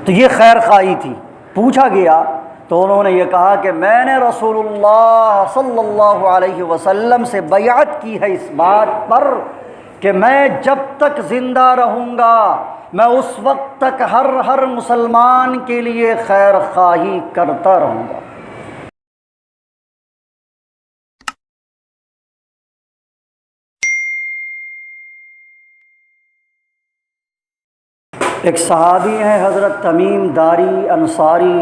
تو یہ خیر خواہی تھی۔ پوچھا گیا تو انہوں نے یہ کہا کہ میں نے رسول اللہ صلی اللہ علیہ وسلم سے بیعت کی ہے اس بات پر کہ میں جب تک زندہ رہوں گا میں اس وقت تک ہر مسلمان کے لیے خیر خواہی کرتا رہوں گا۔ ایک صحابی ہیں حضرت تمیم داری انصاری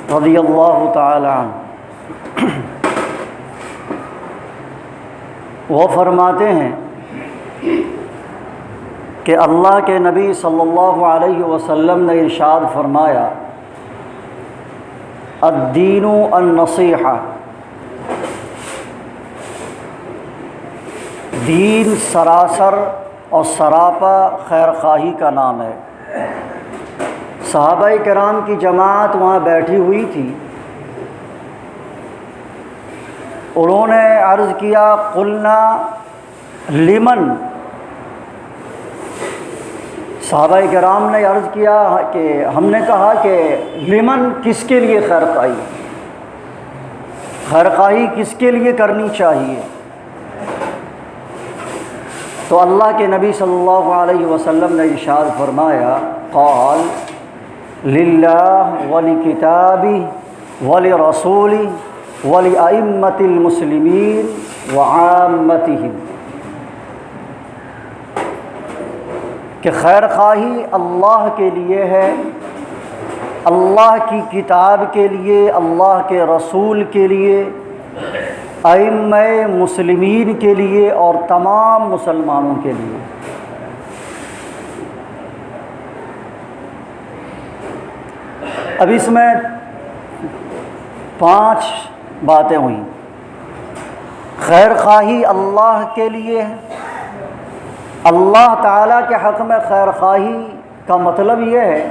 رضی اللہ تعالی عنہ، وہ فرماتے ہیں کہ اللہ کے نبی صلی اللہ علیہ وسلم نے ارشاد فرمایا الدین النصیحہ، دین سراسر اور سراپا خیر خواہی کا نام ہے۔ صحابہ کرام کی جماعت وہاں بیٹھی ہوئی تھی، انہوں نے عرض کیا قلنا لمن، صحابہ کرام نے عرض کیا کہ ہم نے کہا کہ لمن کس کے لیے خیر خواہی، خیر خواہی کس کے لیے کرنی چاہیے؟ تو اللہ کے نبی صلی اللہ علیہ وسلم نے ارشاد فرمایا قال للہ ولکتابہ ولرسولہ ولأئمۃ المسلمین وعامتہم، کہ خیر خواہی اللہ کے لیے ہے، اللہ کی کتاب کے لیے، اللہ کے رسول کے لیے، ائمہ مسلمین کے لیے اور تمام مسلمانوں کے لیے۔ اب اس میں 5 باتیں ہوئیں۔ خیر خواہی اللہ کے لیے ہے، اللہ تعالیٰ کے حق میں خیر خواہی کا مطلب یہ ہے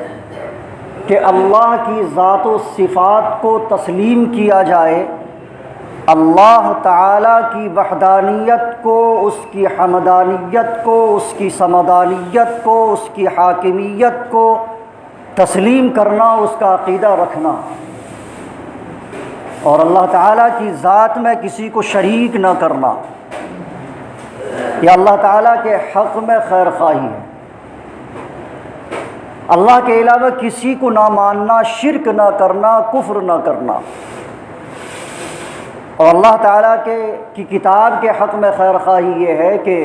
کہ اللہ کی ذات و صفات کو تسلیم کیا جائے، اللہ تعالیٰ کی وحدانیت کو، اس کی حمدانیت کو، اس کی سمدانیت کو، اس کی حاکمیت کو تسلیم کرنا، اس کا عقیدہ رکھنا، اور اللہ تعالیٰ کی ذات میں کسی کو شریک نہ کرنا، یہ اللہ تعالیٰ کے حق میں خیر خواہی ہے۔ اللہ کے علاوہ کسی کو نہ ماننا، شرک نہ کرنا، کفر نہ کرنا، اور اللہ تعالیٰ کی کتاب کے حق میں خیر خواہی یہ ہے کہ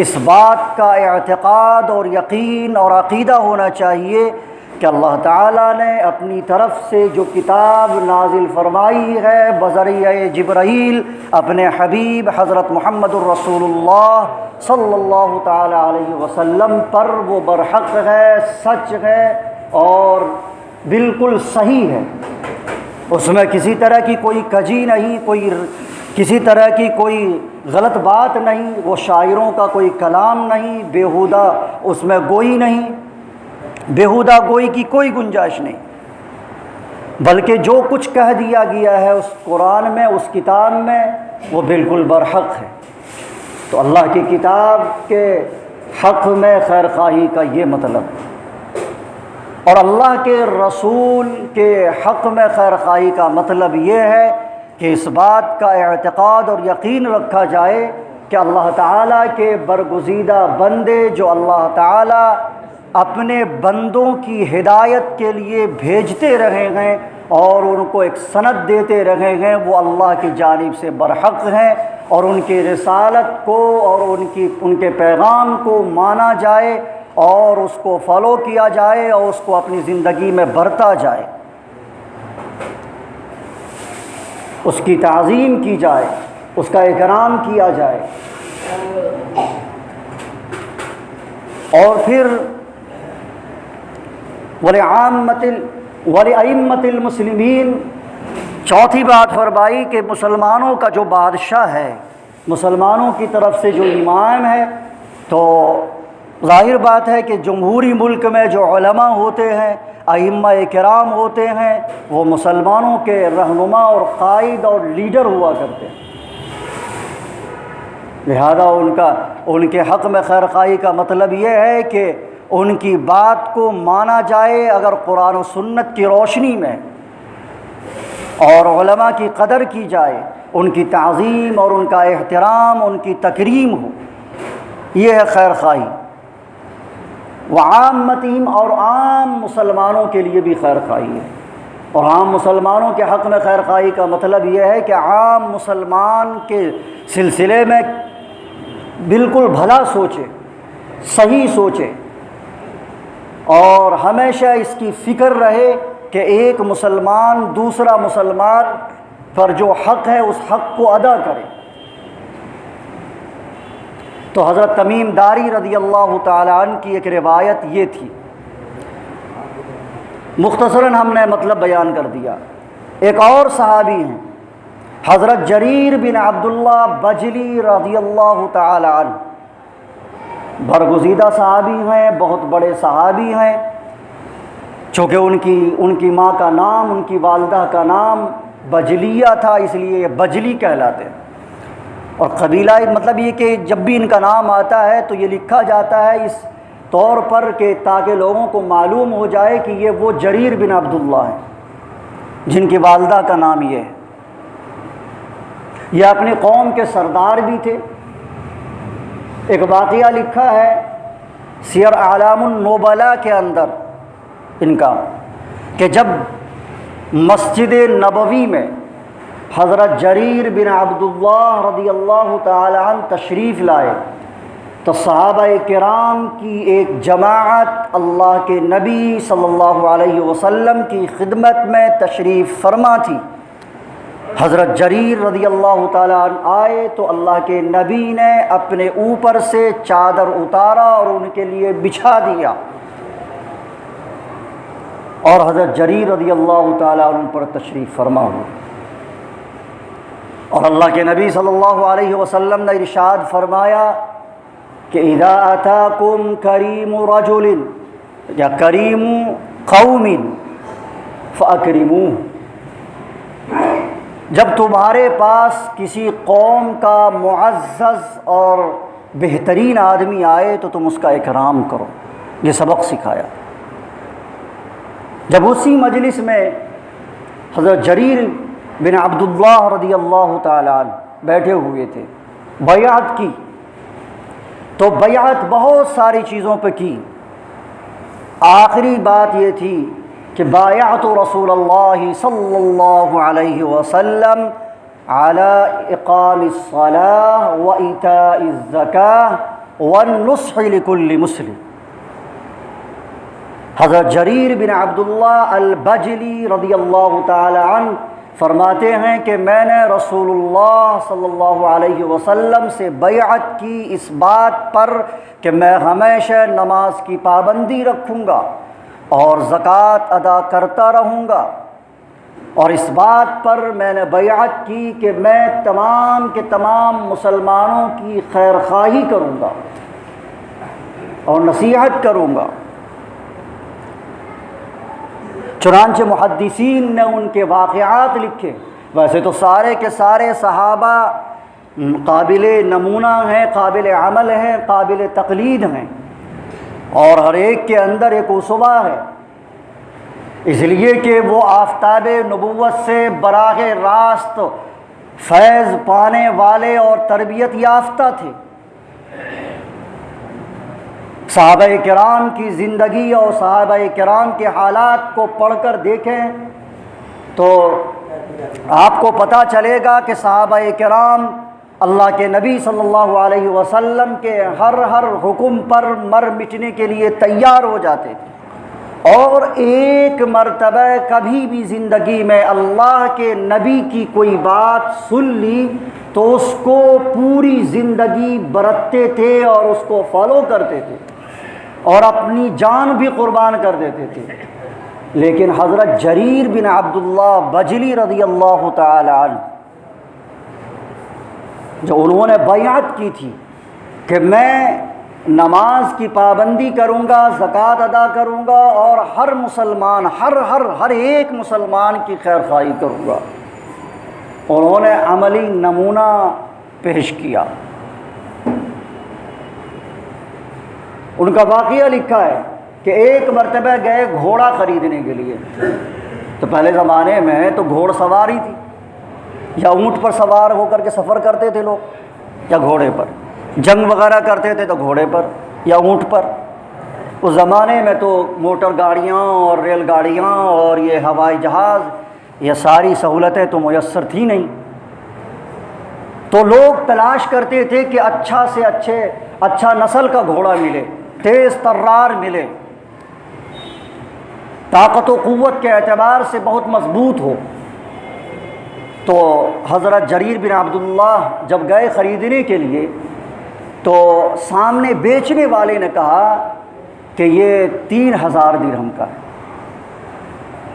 اس بات کا اعتقاد اور یقین اور عقیدہ ہونا چاہیے کہ اللہ تعالیٰ نے اپنی طرف سے جو کتاب نازل فرمائی ہے بذریعہ جبرائیل اپنے حبیب حضرت محمد الرسول اللہ صلی اللہ تعالی علیہ وسلم پر، وہ برحق ہے، سچ ہے اور بالکل صحیح ہے، اس میں کسی طرح کی کوئی کجی نہیں، کسی طرح کی کوئی غلط بات نہیں، وہ شاعروں کا کوئی کلام نہیں، بیہودہ اس میں گوئی نہیں، بیہودہ گوئی کی کوئی گنجائش نہیں، بلکہ جو کچھ کہہ دیا گیا ہے اس قرآن میں، اس کتاب میں، وہ بالکل برحق ہے۔ تو اللہ کی کتاب کے حق میں خیر خواہی کا یہ مطلب، اور اللہ کے رسول کے حق میں خیر خواہی کا مطلب یہ ہے کہ اس بات کا اعتقاد اور یقین رکھا جائے کہ اللہ تعالیٰ کے برگزیدہ بندے جو اللہ تعالیٰ اپنے بندوں کی ہدایت کے لیے بھیجتے رہے ہیں اور ان کو ایک سند دیتے رہے ہیں، وہ اللہ کی جانب سے برحق ہیں، اور ان کی رسالت کو اور ان کے پیغام کو مانا جائے اور اس کو فالو کیا جائے اور اس کو اپنی زندگی میں برتا جائے، اس کی تعظیم کی جائے، اس کا اکرام کیا جائے۔ اور پھر وَلِأَئِمَّةِ الْمُسْلِمِينَ، چوتھی بات فرمائی کہ مسلمانوں کا جو بادشاہ ہے، مسلمانوں کی طرف سے جو امام ہے، تو ظاہر بات ہے کہ جمہوری ملک میں جو علماء ہوتے ہیں، ائمہ کرام ہوتے ہیں، وہ مسلمانوں کے رہنما اور قائد اور لیڈر ہوا کرتے ہیں، لہذا ان کے حق میں خیر خواہی کا مطلب یہ ہے کہ ان کی بات کو مانا جائے اگر قرآن و سنت کی روشنی میں، اور علماء کی قدر کی جائے، ان کی تعظیم اور ان کا احترام، ان کی تکریم ہو، یہ ہے خیر خواہی۔ وعامتہم، اور عام مسلمانوں کے لیے بھی خیر خواہی ہے۔ اور عام مسلمانوں کے حق میں خیر خواہی کا مطلب یہ ہے کہ عام مسلمان کے سلسلے میں بالکل بھلا سوچے، صحیح سوچے، اور ہمیشہ اس کی فکر رہے کہ ایک مسلمان دوسرا مسلمان پر جو حق ہے اس حق کو ادا کرے۔ تو حضرت تمیم داری رضی اللہ تعالی عنہ کی ایک روایت یہ تھی، مختصراً ہم نے مطلب بیان کر دیا۔ ایک اور صحابی ہیں حضرت جریر بن عبداللہ بجلی رضی اللہ تعالی عنہ، برگزیدہ صحابی ہیں، بہت بڑے صحابی ہیں، چونکہ ان کی ماں کا نام، ان کی والدہ کا نام بجلیہ تھا، اس لیے یہ بجلی کہلاتے ہیں۔ اور قبیلہ مطلب یہ کہ جب بھی ان کا نام آتا ہے تو یہ لکھا جاتا ہے اس طور پر کہ تاکہ لوگوں کو معلوم ہو جائے کہ یہ وہ جریر بن عبداللہ ہیں جن کی والدہ کا نام یہ ہے۔ یہ اپنی قوم کے سردار بھی تھے۔ ایک واقعہ لکھا ہے سیر اعلام النبلاء کے اندر ان کا، کہ جب مسجد نبوی میں حضرت جریر بن عبداللہ رضی اللہ تعالی عنہ تشریف لائے تو صحابہ کرام کی ایک جماعت اللہ کے نبی صلی اللہ علیہ وسلم کی خدمت میں تشریف فرما تھی۔ حضرت جریر رضی اللہ تعالی عنہ آئے تو اللہ کے نبی نے اپنے اوپر سے چادر اتارا اور ان کے لیے بچھا دیا، اور حضرت جریر رضی اللہ تعالی عنہ پر تشریف فرما ہوئے۔ اور اللہ کے نبی صلی اللہ علیہ وسلم نے ارشاد فرمایا کہ اذا اتاکم کریم رجل یا کریم قوم فاکرموہ، جب تمہارے پاس کسی قوم کا معزز اور بہترین آدمی آئے تو تم اس کا اکرام کرو، یہ سبق سکھایا۔ جب اسی مجلس میں حضرت جریر بن عبداللہ رضی اللہ تعالی عنہ بیٹھے ہوئے تھے، بیعت کی، تو بیعت بہت ساری چیزوں پہ کی۔ آخری بات یہ تھی کہ بایعت رسول اللہ صلی اللہ علیہ وسلم علی اقام الصلاۃ و ایتاء الزکاۃ والنصح لکل مسلم۔ حضرت جریر بن عبداللہ البجلی رضی اللہ تعالی عنہ فرماتے ہیں کہ میں نے رسول اللہ صلی اللہ علیہ وسلم سے بیعت کی اس بات پر کہ میں ہمیشہ نماز کی پابندی رکھوں گا اور زکوٰۃ ادا کرتا رہوں گا، اور اس بات پر میں نے بیعت کی کہ میں تمام کے تمام مسلمانوں کی خیر خواہی کروں گا اور نصیحت کروں گا۔ چنانچہ محدثین نے ان کے واقعات لکھے۔ ویسے تو سارے کے سارے صحابہ قابل نمونہ ہیں، قابل عمل ہیں، قابل تقلید ہیں، اور ہر ایک کے اندر ایک اسوہ ہے، اس لیے کہ وہ آفتاب نبوت سے براہ راست فیض پانے والے اور تربیت یافتہ تھے۔ صحابہ کرام کی زندگی اور صحابہ کرام کے حالات کو پڑھ کر دیکھیں تو آپ کو پتہ چلے گا کہ صحابہ کرام اللہ کے نبی صلی اللہ علیہ وسلم کے ہر حکم پر مر مٹنے کے لیے تیار ہو جاتے تھے، اور ایک مرتبہ کبھی بھی زندگی میں اللہ کے نبی کی کوئی بات سن لی تو اس کو پوری زندگی برتتے تھے اور اس کو فالو کرتے تھے اور اپنی جان بھی قربان کر دیتے تھے۔ لیکن حضرت جریر بن عبداللہ بجلی رضی اللہ تعالی عنہ، جو انہوں نے بیعت کی تھی کہ میں نماز کی پابندی کروں گا، زکوٰۃ ادا کروں گا اور ہر مسلمان ہر ایک مسلمان کی خیر خواہی کروں گا، انہوں نے عملی نمونہ پیش کیا۔ ان کا واقعہ لکھا ہے کہ ایک مرتبہ گئے گھوڑا خریدنے کے لیے. تو پہلے زمانے میں تو گھوڑ سواری تھی، یا اونٹ پر سوار ہو کر کے سفر کرتے تھے لوگ، یا گھوڑے پر. جنگ وغیرہ کرتے تھے تو گھوڑے پر یا اونٹ پر. اس زمانے میں تو موٹر گاڑیاں اور ریل گاڑیاں اور یہ ہوائی جہاز، یہ ساری سہولتیں تو میسر تھیں نہیں. تو لوگ تلاش کرتے تھے کہ اچھا سے اچھا نسل کا گھوڑا ملے، تیز ترار ملے، طاقت و قوت کے اعتبار سے بہت مضبوط ہو. تو حضرت جریر بن عبداللہ جب گئے خریدنے کے لیے تو سامنے بیچنے والے نے کہا کہ یہ 3000 درہم کا ہے،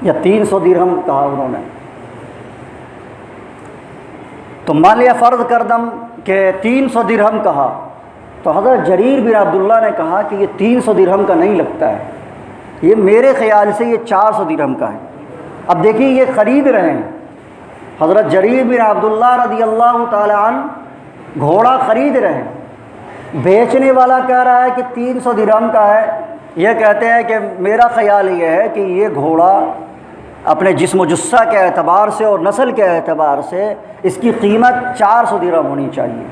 یا 300 درہم کہا انہوں نے. تو مان لیا فرض کردم کہ 300 درہم کہا. تو حضرت جریر بن عبداللہ نے کہا کہ یہ 300 درہم کا نہیں لگتا ہے، یہ میرے خیال سے یہ 400 درہم کا ہے. اب دیکھیے یہ خرید رہے ہیں، حضرت جریر بن عبداللہ رضی اللہ تعالی عنہ گھوڑا خرید رہے ہیں، بیچنے والا کہہ رہا ہے کہ 300 درہم کا ہے. یہ کہتے ہیں کہ میرا خیال یہ ہے کہ یہ گھوڑا اپنے جسم و جثہ کے اعتبار سے اور نسل کے اعتبار سے اس کی قیمت 400 درہم ہونی چاہیے.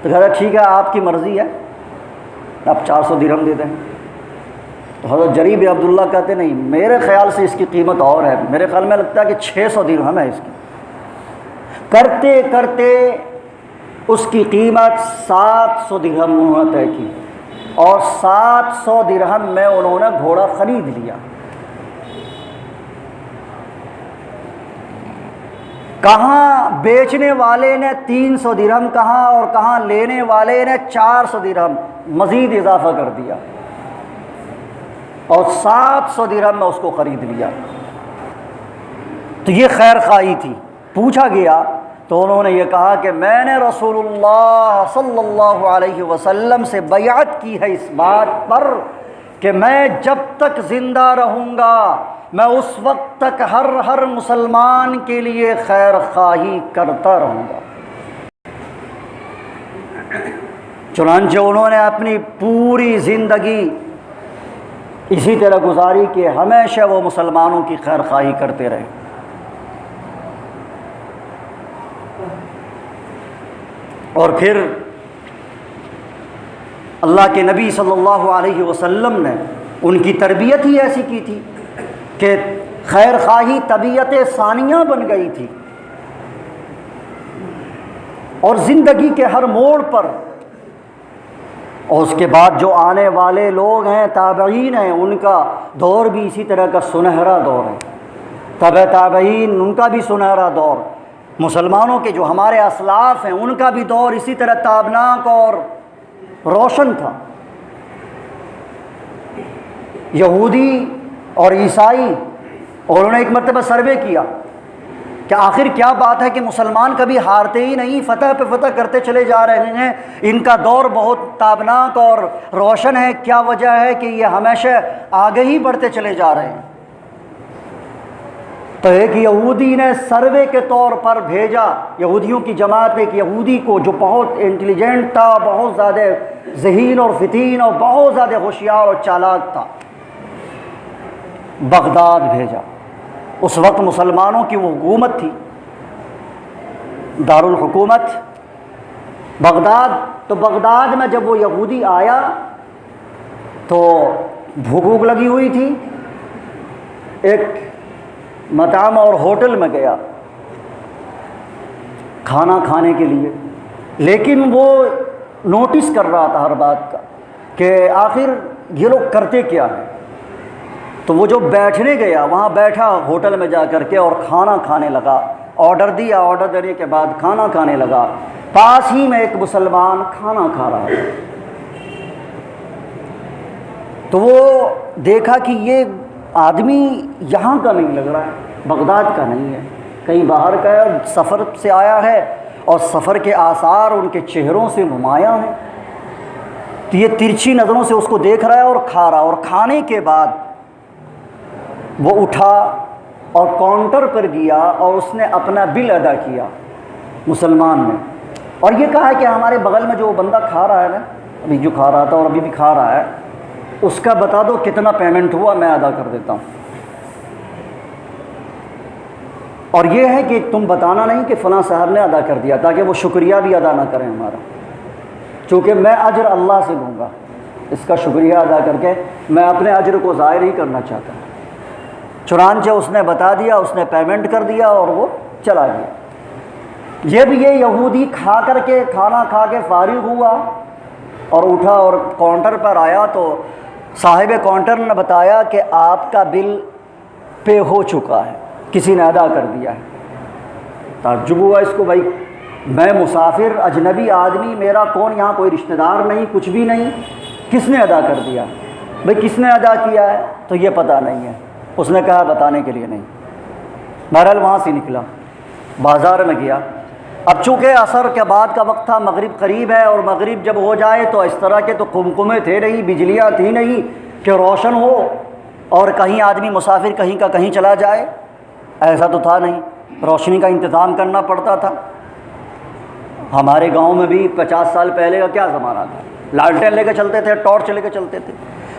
تو کہا ٹھیک ہے آپ کی مرضی ہے، آپ 400 درہم دے دیں. تو حضرت جریر بن عبداللہ کہتے نہیں، میرے خیال سے اس کی قیمت اور ہے، میرے خیال میں لگتا ہے کہ 600 درہم ہے اس کی. کرتے کرتے اس کی قیمت 700 درہم انہوں نے طے کی، اور 700 درہم میں انہوں نے گھوڑا خرید لیا. کہاں بیچنے والے نے 300 درہم کہا اور کہاں لینے والے نے 400 درہم مزید اضافہ کر دیا، اور 700 درہم میں اس کو خرید لیا. تو یہ خیر خواہی تھی. پوچھا گیا تو انہوں نے یہ کہا کہ میں نے رسول اللہ صلی اللہ علیہ وسلم سے بیعت کی ہے اس بات پر کہ میں جب تک زندہ رہوں گا میں اس وقت تک ہر مسلمان کے لیے خیر خواہی کرتا رہوں گا. چنانچہ انہوں نے اپنی پوری زندگی اسی طرح گزاری کہ ہمیشہ وہ مسلمانوں کی خیر خواہی کرتے رہے. اور پھر اللہ کے نبی صلی اللہ علیہ وسلم نے ان کی تربیت ہی ایسی کی تھی کہ خیر خواہی طبیعت ثانیہ بن گئی تھی، اور زندگی کے ہر موڑ پر. اور اس کے بعد جو آنے والے لوگ ہیں تابعین ہیں، ان کا دور بھی اسی طرح کا سنہرا دور ہے. تبع تابعین ان کا بھی سنہرا دور، مسلمانوں کے جو ہمارے اسلاف ہیں ان کا بھی دور اسی طرح تابناک اور روشن تھا. یہودی اور عیسائی، اور انہوں نے ایک مرتبہ سروے کیا کہ آخر کیا بات ہے کہ مسلمان کبھی ہارتے ہی نہیں، فتح پہ فتح کرتے چلے جا رہے ہیں، ان کا دور بہت تابناک اور روشن ہے، کیا وجہ ہے کہ یہ ہمیشہ آگے ہی بڑھتے چلے جا رہے ہیں. تو ایک یہودی نے سروے کے طور پر بھیجا، یہودیوں کی جماعت ایک یہودی کو جو بہت انٹیلیجنٹ تھا، بہت زیادہ ذہین اور فتین اور بہت زیادہ ہوشیار اور چالاک تھا، بغداد بھیجا. اس وقت مسلمانوں کی وہ حکومت تھی، دارالحکومت بغداد. تو بغداد میں جب وہ یہودی آیا تو بھوک لگی ہوئی تھی، ایک مطعم اور ہوٹل میں گیا کھانا کھانے کے لیے، لیکن وہ نوٹس کر رہا تھا ہر بات کا کہ آخر یہ لوگ کرتے کیا ہیں. تو وہ جو بیٹھنے گیا وہاں بیٹھا ہوٹل میں جا کر کے اور کھانا کھانے لگا. آرڈر دیا، آرڈر دینے کے بعد کھانا کھانے لگا. پاس ہی میں ایک مسلمان کھانا کھا رہا تھا. تو وہ دیکھا کہ یہ آدمی یہاں کا نہیں لگ رہا ہے، بغداد کا نہیں ہے، کہیں باہر کا ہے، اور سفر سے آیا ہے، اور سفر کے آثار ان کے چہروں سے نمایاں ہیں. تو یہ ترچھی نظروں سے اس کو دیکھ رہا ہے اور کھا رہا. اور کھانے کے بعد وہ اٹھا اور کاؤنٹر پر گیا اور اس نے اپنا بل ادا کیا مسلمان نے، اور یہ کہا کہ ہمارے بغل میں جو بندہ کھا رہا ہے نا، ابھی جو کھا رہا تھا اور ابھی بھی کھا رہا ہے، اس کا بتا دو کتنا پیمنٹ ہوا، میں ادا کر دیتا ہوں۔ اور یہ ہے کہ تم بتانا نہیں کہ فلاں صاحب نے ادا کر دیا، تاکہ وہ شکریہ بھی ادا نہ کریں ہمارا، چونکہ میں اجر اللہ سے لوں گا، اس کا شکریہ ادا کر کے میں اپنے اجر کو ظاہر ہی کرنا چاہتا ہوں۔ چنانچہ اس نے بتا دیا، اس نے پیمنٹ کر دیا اور وہ چلا گیا۔ یہ بھی یہ یہودی کھا کر کے کھانا کھا کے فارغ ہوا اور اٹھا اور کاؤنٹر پر آیا تو صاحب کاؤنٹر نے بتایا کہ آپ کا بل پے ہو چکا ہے، کسی نے ادا کر دیا ہے۔ تعجب ہوا اس کو، بھائی میں مسافر اجنبی آدمی، میرا کون یہاں کوئی رشتہ دار نہیں، کچھ بھی نہیں، کس نے ادا کر دیا؟ بھائی کس نے ادا کیا ہے؟ تو یہ پتہ نہیں ہے۔ اس نے کہا بتانے کے لیے نہیں۔ بہرحال وہاں سے نکلا، بازار میں گیا۔ اب چونکہ عصر کے بعد کا وقت تھا، مغرب قریب ہے، اور مغرب جب ہو جائے تو اس طرح کے تو قمقمے تھے نہیں، بجلیاں تھی نہیں کہ روشن ہو اور کہیں آدمی مسافر کہیں کا کہیں چلا جائے، ایسا تو تھا نہیں، روشنی کا انتظام کرنا پڑتا تھا۔ ہمارے گاؤں میں بھی 50 سال پہلے کا کیا زمانہ تھا، لالٹین لے کے چلتے تھے، ٹارچ لے کے چلتے تھے۔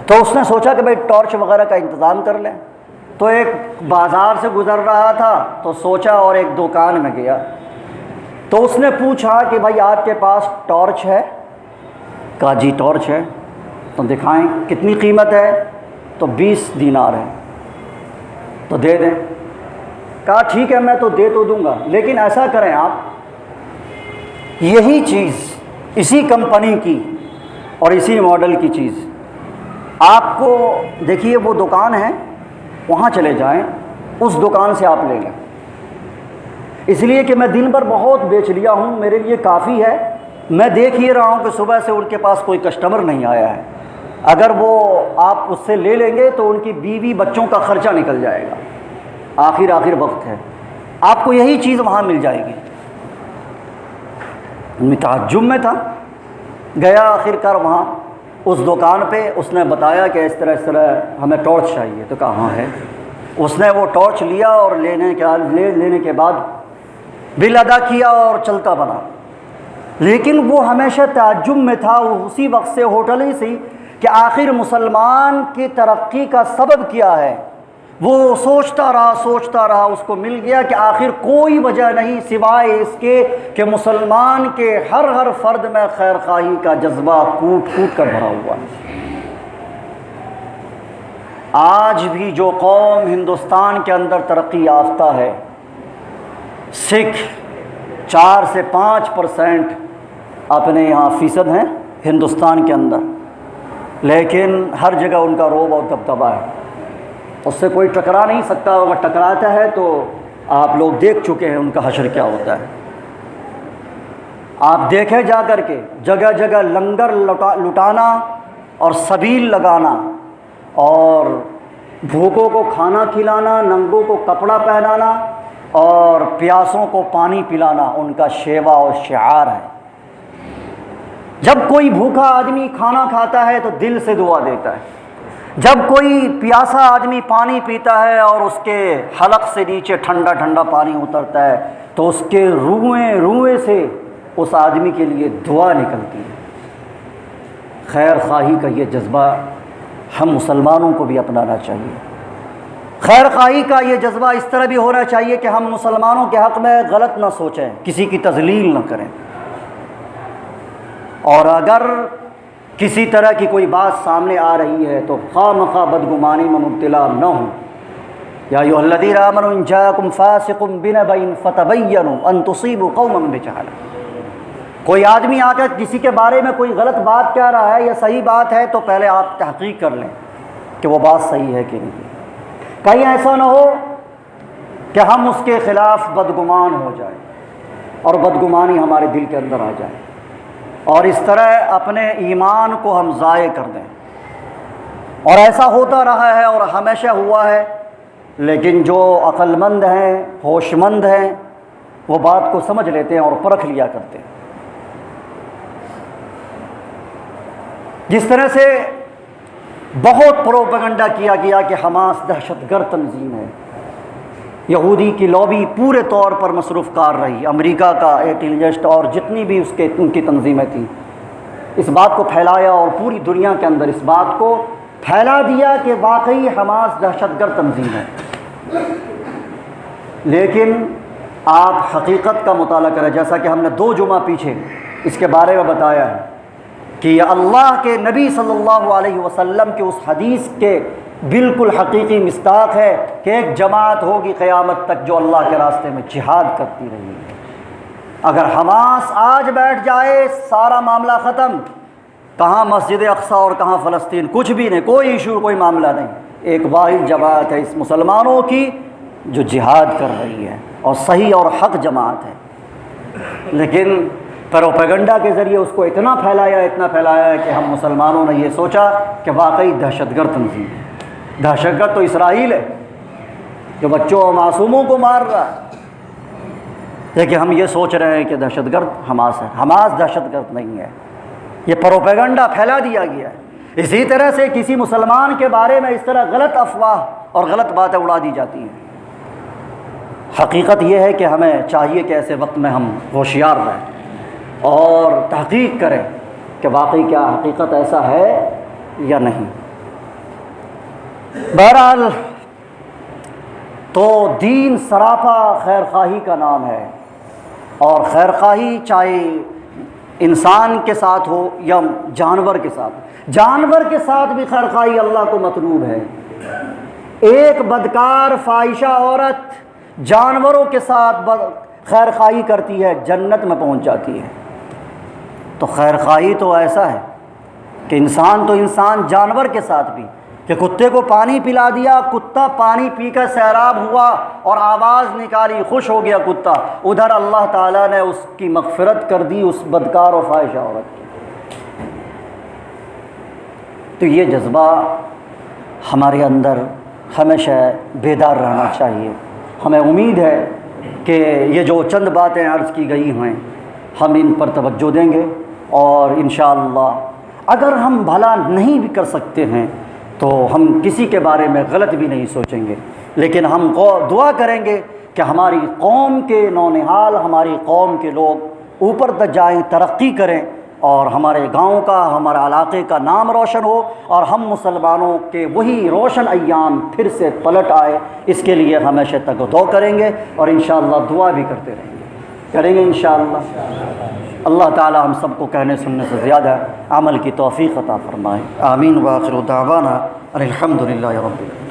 تو اس نے سوچا کہ بھائی ٹارچ وغیرہ کا انتظام کر لیں، تو ایک بازار سے گزر رہا تھا تو سوچا اور ایک دکان میں گیا، تو اس نے پوچھا کہ بھائی آپ کے پاس ٹارچ ہے؟ کہا جی ٹارچ ہے۔ تو دکھائیں کتنی قیمت ہے؟ تو 20 دینار ہے۔ تو دے دیں۔ کہا ٹھیک ہے میں تو دے تو دوں گا، لیکن ایسا کریں آپ یہی چیز اسی کمپنی کی اور اسی ماڈل کی چیز آپ کو دیکھیے وہ دکان ہے وہاں چلے جائیں، اس دکان سے آپ لے لیں، اس لیے کہ میں دن بھر بہت بیچ لیا ہوں، میرے لیے کافی ہے۔ میں دیکھ ہی رہا ہوں کہ صبح سے ان کے پاس کوئی کسٹمر نہیں آیا ہے، اگر وہ آپ اس سے لے لیں گے تو ان کی بیوی بچوں کا خرچہ نکل جائے گا، آخر وقت ہے، آپ کو یہی چیز وہاں مل جائے گی۔ میں تعجب میں تھا، گیا آخر کار وہاں اس دکان پہ، اس نے بتایا کہ اس طرح ہمیں ٹارچ چاہیے، تو کہا ہاں ہے۔ اس نے وہ ٹارچ لیا اور لینے کے بعد بل ادا کیا اور چلتا بنا۔ لیکن وہ ہمیشہ تعجب میں تھا، وہ اسی وقت سے ہوٹل ہی سی کہ آخر مسلمان کی ترقی کا سبب کیا ہے۔ وہ سوچتا رہا، اس کو مل گیا کہ آخر کوئی وجہ نہیں سوائے اس کے کہ مسلمان کے ہر فرد میں خیر خواہی کا جذبہ کوٹ کر بھرا ہوا ہے۔ آج بھی جو قوم ہندوستان کے اندر ترقی یافتہ ہے، سکھ 4 سے 5% اپنے یہاں فیصد ہیں ہندوستان کے اندر، لیکن ہر جگہ ان کا رعب اور دبدبہ ہے، اس سے کوئی ٹکرا نہیں سکتا، اگر ٹکراتا ہے تو آپ لوگ دیکھ چکے ہیں ان کا حشر کیا ہوتا ہے۔ آپ دیکھیں جا کر کے جگہ جگہ لنگر لٹانا اور سبیل لگانا اور بھوکوں کو کھانا کھلانا، ننگوں کو کپڑا پہنانا اور پیاسوں کو پانی پلانا ان کا شیوا اور شعار ہے۔ جب کوئی بھوکا آدمی کھانا کھاتا ہے تو دل سے دعا دیتا ہے، جب کوئی پیاسا آدمی پانی پیتا ہے اور اس کے حلق سے نیچے ٹھنڈا پانی اترتا ہے تو اس کے روئیں سے اس آدمی کے لیے دعا نکلتی ہے۔ خیر خواہی کا یہ جذبہ ہم مسلمانوں کو بھی اپنانا چاہیے۔ خیر خواہی کا یہ جذبہ اس طرح بھی ہونا چاہیے کہ ہم مسلمانوں کے حق میں غلط نہ سوچیں، کسی کی تذلیل نہ کریں، اور اگر کسی طرح کی کوئی بات سامنے آ رہی ہے تو خواہ مخواہ بدگمانی میں مبتلا نہ ہوں۔ یا ایھا الذین آمنوا ان جاءکم فاسق بنبأ فتبینوا ان تصیبوا قوما بجہالہ۔ کوئی آدمی آ کر کسی کے بارے میں کوئی غلط بات کہہ رہا ہے یا صحیح بات ہے تو پہلے آپ تحقیق کر لیں کہ وہ بات صحیح ہے کہ نہیں، کہیں ایسا نہ ہو کہ ہم اس کے خلاف بدگمان ہو جائیں اور بدگمانی ہمارے دل کے اندر آ جائے اور اس طرح اپنے ایمان کو ہم ضائع کر دیں۔ اور ایسا ہوتا رہا ہے اور ہمیشہ ہوا ہے، لیکن جو عقل مند ہیں، ہوش مند ہیں، وہ بات کو سمجھ لیتے ہیں اور پرکھ لیا کرتے ہیں۔ جس طرح سے بہت پروپیگنڈا کیا گیا کہ حماس دہشت گرد تنظیم ہے، یہودی کی لابی پورے طور پر مصروف کار رہی، امریکہ کا انٹیلیجنس اور جتنی بھی ان کی تنظیمیں تھیں، اس بات کو پھیلایا اور پوری دنیا کے اندر اس بات کو پھیلا دیا کہ واقعی حماس دہشت گرد تنظیم ہے، لیکن آپ حقیقت کا مطالعہ کریں، جیسا کہ ہم نے 2 جمعہ پیچھے اس کے بارے میں بتایا ہے کہ یہ اللہ کے نبی صلی اللہ علیہ وسلم کے اس حدیث کے بالکل حقیقی مصداق ہے کہ ایک جماعت ہوگی قیامت تک جو اللہ کے راستے میں جہاد کرتی رہی ہے۔ اگر حماس آج بیٹھ جائے سارا معاملہ ختم، کہاں مسجد اقصی اور کہاں فلسطین، کچھ بھی نہیں، کوئی ایشو، کوئی معاملہ نہیں۔ ایک واحد جماعت ہے اس مسلمانوں کی جو جہاد کر رہی ہے اور صحیح اور حق جماعت ہے، لیکن پروپیگنڈا کے ذریعے اس کو اتنا پھیلایا ہے کہ ہم مسلمانوں نے یہ سوچا کہ واقعی دہشت گرد تنظیم ہے۔ دہشت گرد تو اسرائیل ہے جو بچوں اور معصوموں کو مار رہا ہے، لیکن ہم یہ سوچ رہے ہیں کہ دہشت گرد حماس ہے۔ حماس دہشت گرد نہیں ہے، یہ پروپیگنڈا پھیلا دیا گیا ہے۔ اسی طرح سے کسی مسلمان کے بارے میں اس طرح غلط افواہ اور غلط باتیں اڑا دی جاتی ہیں۔ حقیقت یہ ہے کہ ہمیں چاہیے کہ ایسے وقت میں ہم ہوشیار رہیں اور تحقیق کریں کہ واقعی کیا حقیقت ایسا ہے یا نہیں۔ بہرحال تو دین سراپا خیر خواہی کا نام ہے، اور خیر خواہی چاہے انسان کے ساتھ ہو یا جانور کے ساتھ، جانور کے ساتھ بھی خیر خواہی اللہ کو مطلوب ہے۔ ایک بدکار فاحشہ عورت جانوروں کے ساتھ خیر خواہی کرتی ہے، جنت میں پہنچ جاتی ہے۔ تو خیر خواہی تو ایسا ہے کہ انسان تو انسان، جانور کے ساتھ بھی، کہ کتے کو پانی پلا دیا، کتا پانی پی کر سیراب ہوا اور آواز نکالی، خوش ہو گیا کتا، ادھر اللہ تعالیٰ نے اس کی مغفرت کر دی اس بدکار و فاحشہ عورت کی۔ تو یہ جذبہ ہمارے اندر ہمیشہ بیدار رہنا چاہیے۔ ہمیں امید ہے کہ یہ جو چند باتیں عرض کی گئی ہیں ہم ان پر توجہ دیں گے، اور انشاءاللہ اگر ہم بھلا نہیں بھی کر سکتے ہیں تو ہم کسی کے بارے میں غلط بھی نہیں سوچیں گے، لیکن ہم دعا کریں گے کہ ہماری قوم کے نونہال، ہماری قوم کے لوگ اوپر تک جائیں، ترقی کریں، اور ہمارے گاؤں کا، ہمارے علاقے کا نام روشن ہو، اور ہم مسلمانوں کے وہی روشن ایام پھر سے پلٹ آئے۔ اس کے لیے ہمیشہ تک دعا کریں گے، اور انشاءاللہ دعا بھی کریں گے انشاءاللہ۔ اللہ تعالی ہم سب کو کہنے سننے سے زیادہ عمل کی توفیق عطا فرمائے۔ آمین۔ وآخر دعوانا الحمدللہ رب العالمین۔